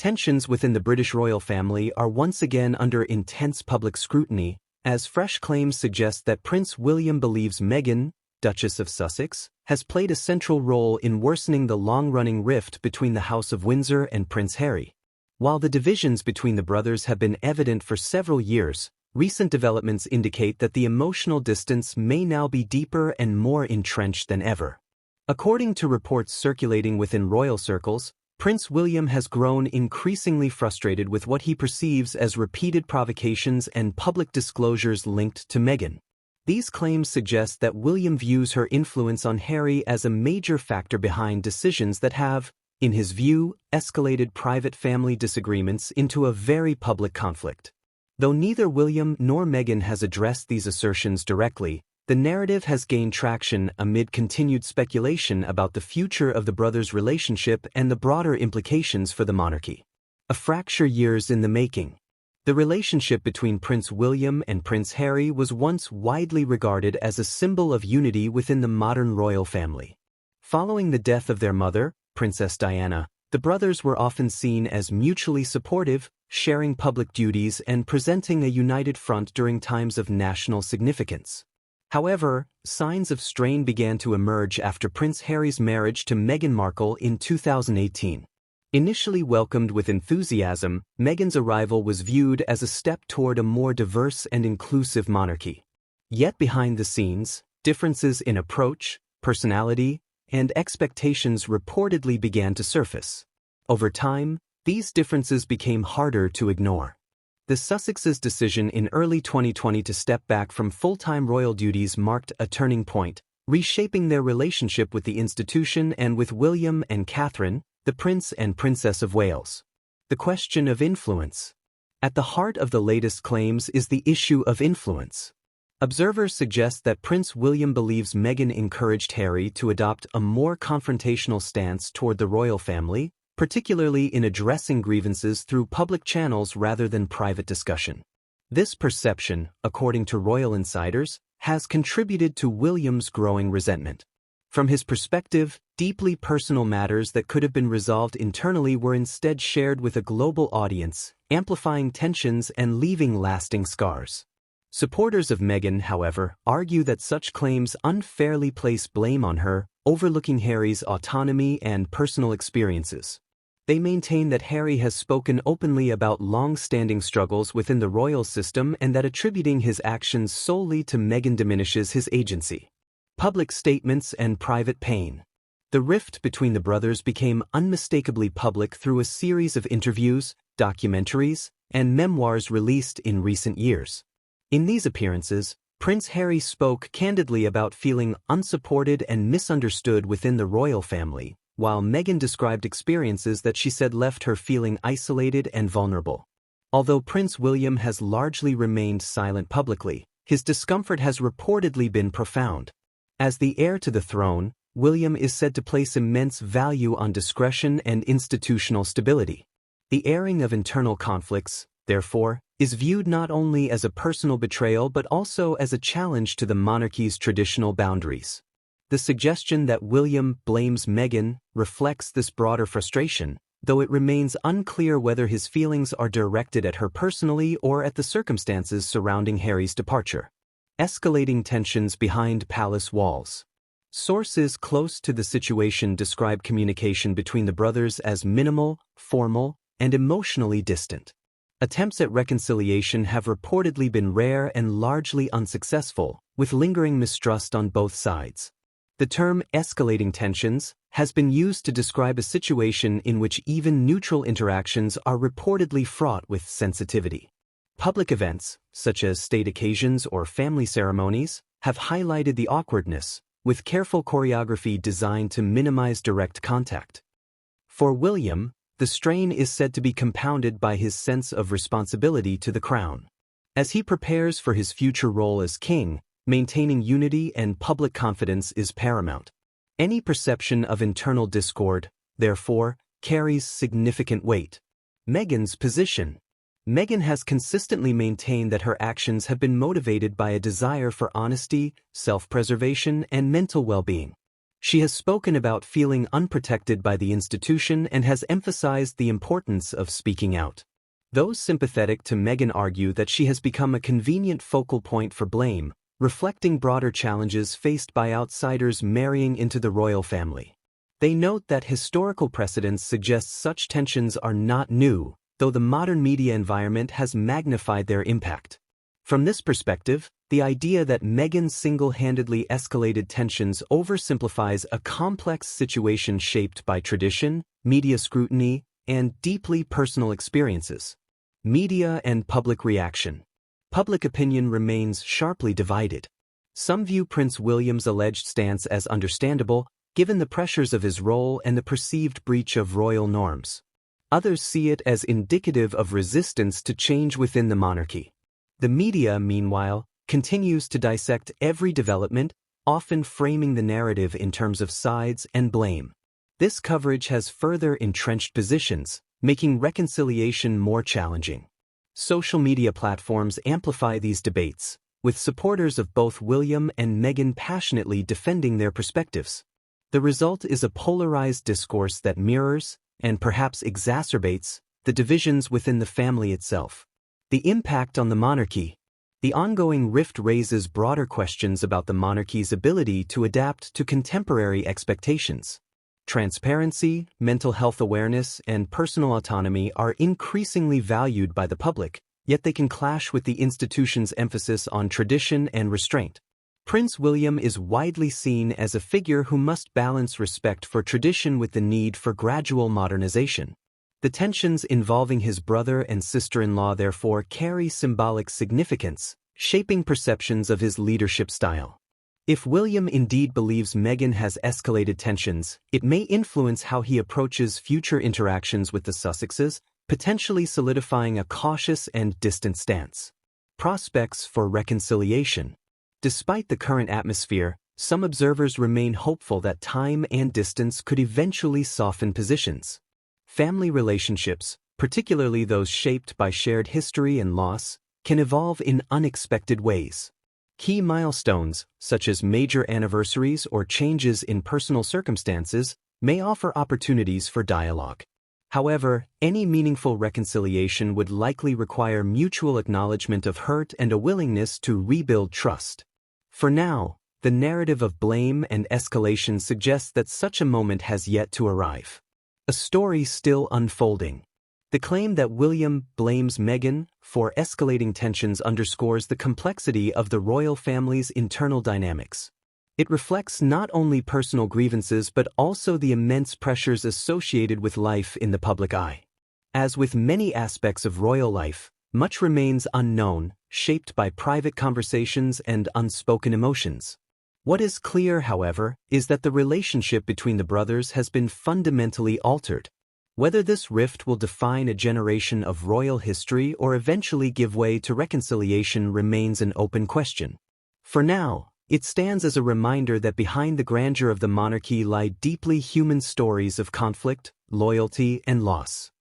Tensions within the British royal family are once again under intense public scrutiny, as fresh claims suggest that Prince William believes Meghan, Duchess of Sussex, has played a central role in worsening the long-running rift between the House of Windsor and Prince Harry. While the divisions between the brothers have been evident for several years, recent developments indicate that the emotional distance may now be deeper and more entrenched than ever. According to reports circulating within royal circles, Prince William has grown increasingly frustrated with what he perceives as repeated provocations and public disclosures linked to Meghan. These claims suggest that William views her influence on Harry as a major factor behind decisions that have, in his view, escalated private family disagreements into a very public conflict. Though neither William nor Meghan has addressed these assertions directly, the narrative has gained traction amid continued speculation about the future of the brothers' relationship and the broader implications for the monarchy. A fracture years in the making. The relationship between Prince William and Prince Harry was once widely regarded as a symbol of unity within the modern royal family. Following the death of their mother, Princess Diana, the brothers were often seen as mutually supportive, sharing public duties and presenting a united front during times of national significance. However, signs of strain began to emerge after Prince Harry's marriage to Meghan Markle in 2018. Initially welcomed with enthusiasm, Meghan's arrival was viewed as a step toward a more diverse and inclusive monarchy. Yet behind the scenes, differences in approach, personality, and expectations reportedly began to surface. Over time, these differences became harder to ignore. The Sussexes' decision in early 2020 to step back from full-time royal duties marked a turning point, reshaping their relationship with the institution and with William and Catherine, the Prince and Princess of Wales. The question of influence. At the heart of the latest claims is the issue of influence. Observers suggest that Prince William believes Meghan encouraged Harry to adopt a more confrontational stance toward the royal family, particularly in addressing grievances through public channels rather than private discussion. This perception, according to royal insiders, has contributed to William's growing resentment. From his perspective, deeply personal matters that could have been resolved internally were instead shared with a global audience, amplifying tensions and leaving lasting scars. Supporters of Meghan, however, argue that such claims unfairly place blame on her, overlooking Harry's autonomy and personal experiences. They maintain that Harry has spoken openly about long-standing struggles within the royal system and that attributing his actions solely to Meghan diminishes his agency. Public statements and private pain. The rift between the brothers became unmistakably public through a series of interviews, documentaries, and memoirs released in recent years. In these appearances, Prince Harry spoke candidly about feeling unsupported and misunderstood within the royal family, while Meghan described experiences that she said left her feeling isolated and vulnerable. Although Prince William has largely remained silent publicly, his discomfort has reportedly been profound. As the heir to the throne, William is said to place immense value on discretion and institutional stability. The airing of internal conflicts, therefore, is viewed not only as a personal betrayal but also as a challenge to the monarchy's traditional boundaries. The suggestion that William blames Meghan reflects this broader frustration, though it remains unclear whether his feelings are directed at her personally or at the circumstances surrounding Harry's departure. Escalating tensions behind palace walls. Sources close to the situation describe communication between the brothers as minimal, formal, and emotionally distant. Attempts at reconciliation have reportedly been rare and largely unsuccessful, with lingering mistrust on both sides. The term escalating tensions has been used to describe a situation in which even neutral interactions are reportedly fraught with sensitivity. Public events, such as state occasions or family ceremonies, have highlighted the awkwardness, with careful choreography designed to minimize direct contact. For William, the strain is said to be compounded by his sense of responsibility to the crown. As he prepares for his future role as king, maintaining unity and public confidence is paramount. Any perception of internal discord, therefore, carries significant weight. Meghan's position. Meghan has consistently maintained that her actions have been motivated by a desire for honesty, self-preservation, and mental well-being. She has spoken about feeling unprotected by the institution and has emphasized the importance of speaking out. Those sympathetic to Meghan argue that she has become a convenient focal point for blame, reflecting broader challenges faced by outsiders marrying into the royal family. They note that historical precedents suggest such tensions are not new, though the modern media environment has magnified their impact. From this perspective, the idea that Meghan single-handedly escalated tensions oversimplifies a complex situation shaped by tradition, media scrutiny, and deeply personal experiences. Media and public reaction. Public opinion remains sharply divided. Some view Prince William's alleged stance as understandable, given the pressures of his role and the perceived breach of royal norms. Others see it as indicative of resistance to change within the monarchy. The media, meanwhile, continues to dissect every development, often framing the narrative in terms of sides and blame. This coverage has further entrenched positions, making reconciliation more challenging. Social media platforms amplify these debates, with supporters of both William and Meghan passionately defending their perspectives. The result is a polarized discourse that mirrors, and perhaps exacerbates, the divisions within the family itself. The impact on the monarchy. The ongoing rift raises broader questions about the monarchy's ability to adapt to contemporary expectations. Transparency, mental health awareness, and personal autonomy are increasingly valued by the public, yet they can clash with the institution's emphasis on tradition and restraint. Prince William is widely seen as a figure who must balance respect for tradition with the need for gradual modernization. The tensions involving his brother and sister-in-law therefore carry symbolic significance, shaping perceptions of his leadership style. If William indeed believes Meghan has escalated tensions, it may influence how he approaches future interactions with the Sussexes, potentially solidifying a cautious and distant stance. Prospects for reconciliation. Despite the current atmosphere, some observers remain hopeful that time and distance could eventually soften positions. Family relationships, particularly those shaped by shared history and loss, can evolve in unexpected ways. Key milestones, such as major anniversaries or changes in personal circumstances, may offer opportunities for dialogue. However, any meaningful reconciliation would likely require mutual acknowledgement of hurt and a willingness to rebuild trust. For now, the narrative of blame and escalation suggests that such a moment has yet to arrive. A story still unfolding. The claim that William blames Meghan for escalating tensions underscores the complexity of the royal family's internal dynamics. It reflects not only personal grievances but also the immense pressures associated with life in the public eye. As with many aspects of royal life, much remains unknown, shaped by private conversations and unspoken emotions. What is clear, however, is that the relationship between the brothers has been fundamentally altered. Whether this rift will define a generation of royal history or eventually give way to reconciliation remains an open question. For now, it stands as a reminder that behind the grandeur of the monarchy lie deeply human stories of conflict, loyalty, and loss.